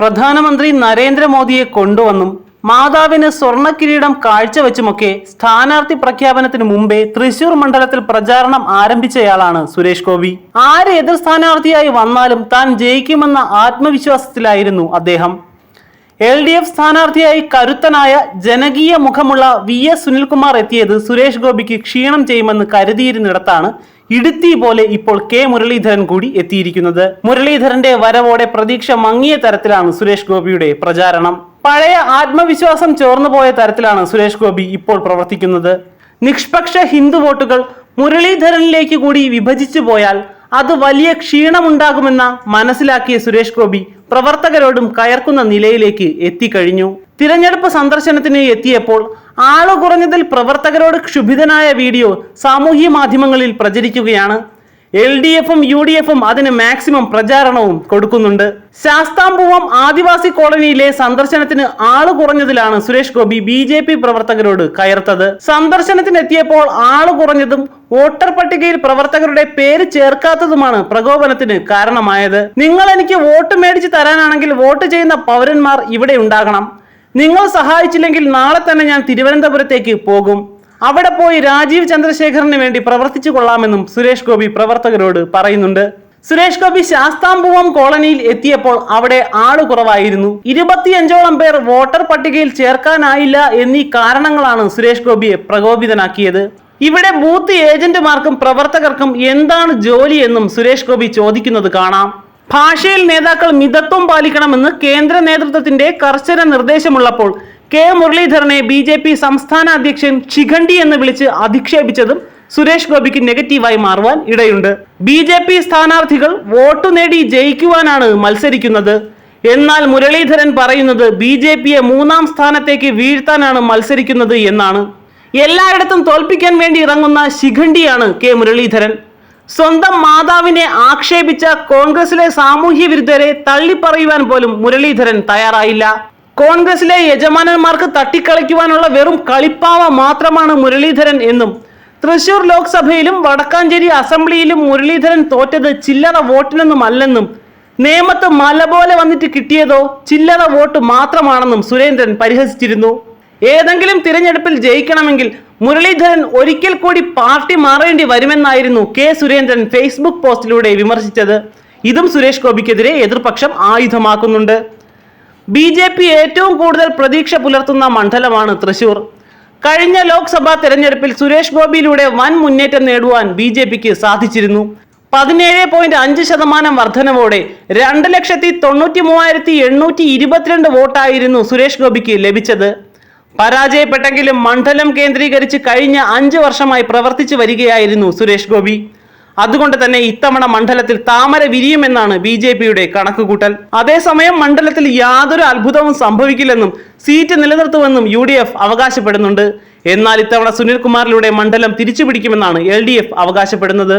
പ്രധാനമന്ത്രി നരേന്ദ്രമോദിയെ കൊണ്ടുവന്നും മാതാവിന് സ്വർണ്ണക്കിരീടം കാഴ്ചവെച്ചുമൊക്കെ സ്ഥാനാർത്ഥി പ്രഖ്യാപനത്തിന് മുമ്പേ തൃശൂർ മണ്ഡലത്തിൽ പ്രചാരണം ആരംഭിച്ചയാളാണ് സുരേഷ് ഗോപി. ആര് എതിർ സ്ഥാനാർത്ഥിയായി വന്നാലും താൻ ജയിക്കുമെന്ന ആത്മവിശ്വാസത്തിലായിരുന്നു അദ്ദേഹം. LDF സ്ഥാനാർത്ഥിയായി കരുത്തനായ ജനകീയ മുഖമുള്ള VS സുനിൽകുമാർ എത്തിയത് സുരേഷ് ഗോപിക്ക് ക്ഷീണം ചെയ്യുമെന്ന് കരുതിയിരുന്നിടത്താണ് ഇടുത്തി പോലെ ഇപ്പോൾ K മുരളീധരൻ കൂടി എത്തിയിരിക്കുന്നത്. മുരളീധരന്റെ വരവോടെ പ്രതീക്ഷ മങ്ങിയ തരത്തിലാണ് സുരേഷ് ഗോപിയുടെ പ്രചാരണം. പഴയ ആത്മവിശ്വാസം ചോർന്നുപോയ തരത്തിലാണ് സുരേഷ് ഗോപി ഇപ്പോൾ പ്രവർത്തിക്കുന്നത്. നിഷ്പക്ഷ ഹിന്ദു വോട്ടുകൾ മുരളീധരനിലേക്ക് കൂടി വിഭജിച്ചു പോയാൽ അത് വലിയ ക്ഷീണമുണ്ടാകുമെന്ന മനസ്സിലാക്കിയ സുരേഷ് ഗോപി പ്രവർത്തകരോടും കയർക്കുന്ന നിലയിലേക്ക് എത്തിക്കഴിഞ്ഞു. തിരഞ്ഞെടുപ്പ് സന്ദർശനത്തിന് എത്തിയപ്പോൾ ആളു കുറഞ്ഞതിൽ പ്രവർത്തകരോട് ക്ഷുഭിതനായ വീഡിയോ സാമൂഹ്യ മാധ്യമങ്ങളിൽ പ്രചരിക്കുകയാണ്. LDFും UDFും അതിന് മാക്സിമം പ്രചാരണവും കൊടുക്കുന്നുണ്ട്. ശാസ്താംപൂവം ആദിവാസി കോളനിയിലെ സന്ദർശനത്തിന് ആളു കുറഞ്ഞതിലാണ് സുരേഷ് ഗോപി BJP പ്രവർത്തകരോട് കയർത്തത്. സന്ദർശനത്തിനെത്തിയപ്പോൾ ആളു കുറഞ്ഞതും വോട്ടർ പട്ടികയിൽ പ്രവർത്തകരുടെ പേര് ചേർക്കാത്തതുമാണ് പ്രകോപനത്തിന് കാരണമായത്. നിങ്ങൾ എനിക്ക് വോട്ട് മേടിച്ച് തരാനാണെങ്കിൽ വോട്ട് ചെയ്യുന്ന പൗരന്മാർ ഇവിടെ ഉണ്ടാകണം. നിങ്ങൾ സഹായിച്ചില്ലെങ്കിൽ നാളെ തന്നെ ഞാൻ തിരുവനന്തപുരത്തേക്ക് പോകും. അവിടെ പോയി രാജീവ് ചന്ദ്രശേഖറിന് വേണ്ടി പ്രവർത്തിച്ചു കൊള്ളാമെന്നും സുരേഷ് ഗോപി പ്രവർത്തകരോട് പറയുന്നുണ്ട്. സുരേഷ് ഗോപി ശാസ്താംപൂവം കോളനിയിൽ എത്തിയപ്പോൾ അവിടെ ആളു കുറവായിരുന്നു. 25ഓളം പേർ വോട്ടർ പട്ടികയിൽ ചേർക്കാനായില്ല എന്നീ കാരണങ്ങളാണ് സുരേഷ് ഗോപിയെ പ്രകോപിതനാക്കിയത്. ഇവിടെ ബൂത്ത് ഏജന്റുമാർക്കും പ്രവർത്തകർക്കും എന്താണ് ജോലി എന്നും സുരേഷ് ഗോപി ചോദിക്കുന്നത് കാണാം. ഭാഷയിൽ നേതാക്കൾ മിതത്വം പാലിക്കണമെന്ന് കേന്ദ്ര നേതൃത്വത്തിന്റെ കർശന നിർദ്ദേശമുള്ളപ്പോൾ K മുരളീധരനെ BJP സംസ്ഥാന അധ്യക്ഷൻ ശിഖണ്ഡി എന്ന് വിളിച്ച് അധിക്ഷേപിച്ചതും സുരേഷ് ഗോപിക്ക് നെഗറ്റീവായി മാറുവാൻ ഇടയുണ്ട്. BJP സ്ഥാനാർത്ഥികൾ വോട്ടു നേടി ജയിക്കുവാനാണ് മത്സരിക്കുന്നത്. എന്നാൽ മുരളീധരൻ പറയുന്നത് BJPയെ 3ാം സ്ഥാനത്തേക്ക് വീഴ്ത്താനാണ് മത്സരിക്കുന്നത് എന്നാണ്. എല്ലായിടത്തും തോൽപ്പിക്കാൻ വേണ്ടി ഇറങ്ങുന്ന ശിഖണ്ഡിയാണ് K മുരളീധരൻ. സ്വന്തം മാതാവിനെ ആക്ഷേപിച്ച കോൺഗ്രസിലെ സാമൂഹ്യ വിരുദ്ധരെ തള്ളിപ്പറയുവാൻ പോലും മുരളീധരൻ തയ്യാറായില്ല. കോൺഗ്രസിലെ യജമാനന്മാർക്ക് തട്ടിക്കളിക്കുവാനുള്ള വെറും കളിപ്പാവ മാത്രമാണ് മുരളീധരൻ എന്നും തൃശൂർ ലോക്സഭയിലും വടക്കാഞ്ചേരി അസംബ്ലിയിലും മുരളീധരൻ തോറ്റത് ചില്ലറ വോട്ടിനൊന്നുമല്ലെന്നും നേമത്ത് മല പോലെ വന്നിട്ട് കിട്ടിയതോ ചില്ലറ വോട്ട് മാത്രമാണെന്നും സുരേന്ദ്രൻ പരിഹസിച്ചിരുന്നു. ഏതെങ്കിലും തിരഞ്ഞെടുപ്പിൽ ജയിക്കണമെങ്കിൽ മുരളീധരൻ ഒരിക്കൽ കൂടി പാർട്ടി മാറേണ്ടി വരുമെന്നായിരുന്നു K സുരേന്ദ്രൻ ഫേസ്ബുക്ക് പോസ്റ്റിലൂടെ വിമർശിച്ചത്. ഇതും സുരേഷ് ഗോപിക്കെതിരെ എതിർപക്ഷം ആയുധമാക്കുന്നുണ്ട്. BJP ഏറ്റവും കൂടുതൽ പ്രതീക്ഷ പുലർത്തുന്ന മണ്ഡലമാണ് തൃശൂർ. കഴിഞ്ഞ ലോക്സഭാ തെരഞ്ഞെടുപ്പിൽ സുരേഷ് ഗോപിയിലൂടെ വൻ മുന്നേറ്റം നേടുവാൻ BJPക്ക് സാധിച്ചിരുന്നു. 17.5% വർധനവോടെ 2,93,822 വോട്ടായിരുന്നു സുരേഷ് ഗോപിക്ക് ലഭിച്ചത്. പരാജയപ്പെട്ടെങ്കിലും മണ്ഡലം കേന്ദ്രീകരിച്ച് കഴിഞ്ഞ 5 വർഷമായി പ്രവർത്തിച്ചു വരികയായിരുന്നു സുരേഷ് ഗോപി. അതുകൊണ്ട് തന്നെ ഇത്തവണ മണ്ഡലത്തിൽ താമര വിരിയുമെന്നാണ് BJPയുടെ കണക്കുകൂട്ടൽ. അതേസമയം മണ്ഡലത്തിൽ യാതൊരു അത്ഭുതവും സംഭവിക്കില്ലെന്നും സീറ്റ് നിലനിർത്തുമെന്നും UDF അവകാശപ്പെടുന്നുണ്ട്. എന്നാൽ ഇത്തവണ സുനിൽകുമാറിലൂടെ മണ്ഡലം തിരിച്ചുപിടിക്കുമെന്നാണ് LDF അവകാശപ്പെടുന്നത്.